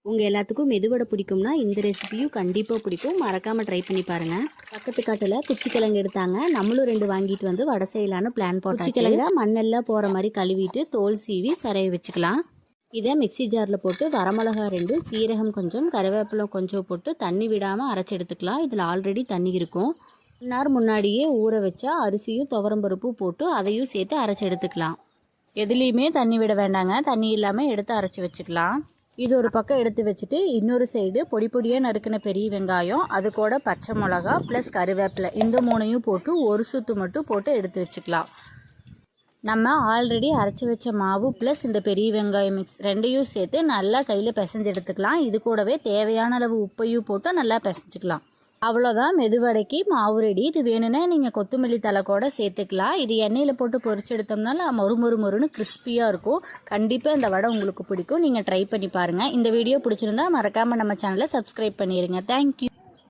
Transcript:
உங்கள் எல்லாத்துக்கும் மெதுவடை பிடிக்கும்னா இந்த ரெசிபியும் கண்டிப்பாக பிடிக்கும். மறக்காமல் ட்ரை பண்ணி பாருங்கள். பக்கத்து காட்டில் குச்சிக்கிழங்கு எடுத்தாங்க. நம்மளும் 2 வாங்கிட்டு வந்து வடை செய்யலான்னு பிளான் போட்டோம். குச்சிக்கிழங்க மண்ணெல்லாம் போகிற மாதிரி கழுவிட்டு தோல் சீவி சரைய வச்சுக்கலாம். இதை மிக்சி ஜாரில் போட்டு வரமிளகா 2, சீரகம் கொஞ்சம், கருவேப்பிலை கொஞ்சம் போட்டு தண்ணி விடாமல் அரைச்சி எடுத்துக்கலாம். இதில் ஆல்ரெடி தண்ணி இருக்கும். 1 நாள் முன்னாடியே ஊற வச்சா அரிசியும் துவரம்பருப்பும் போட்டு அதையும் சேர்த்து அரைச்சி எடுத்துக்கலாம். எதுலேயுமே தண்ணி விட வேண்டாங்க. தண்ணி இல்லாமல் எடுத்து அரைச்சி வச்சுக்கலாம். இது ஒரு பக்கம் எடுத்து வச்சுட்டு இன்னொரு சைடு பொடி பொடியாக நறுக்கின பெரிய வெங்காயம், அது கூட பச்சை மிளகா ப்ளஸ் கருவேப்பிலை இந்த 3ஐயும் போட்டு ஒரு சுத்து மட்டும் போட்டு எடுத்து வச்சுக்கலாம். நம்ம ஆல்ரெடி அரைச்சி வச்ச மாவு ப்ளஸ் இந்த பெரிய வெங்காயம் மிக்ஸ் 2ஐயும் சேர்த்து நல்லா கையில் பிசைஞ்சு எடுத்துக்கலாம். இது கூடவே தேவையான அளவு உப்பையும் போட்டு நல்லா பிசைஞ்சிக்கலாம். அவ்வளோதான், மெதுவடைக்கு மாவு ரெடி. இது வேணும்னா நீங்கள் கொத்தமல்லி தழை கூட சேர்த்துக்கலாம். இது எண்ணெயில் போட்டு பொரிச்சு எடுத்தோம்னால மொறுமொறுன்னு கிறிஸ்பியாக இருக்கும். கண்டிப்பாக இந்த வடை உங்களுக்கு பிடிக்கும். நீங்கள் ட்ரை பண்ணி பாருங்கள். இந்த வீடியோ பிடிச்சிருந்தா மறக்காமல் நம்ம சேனலை சப்ஸ்கிரைப் பண்ணிடுங்க. தேங்க்யூ.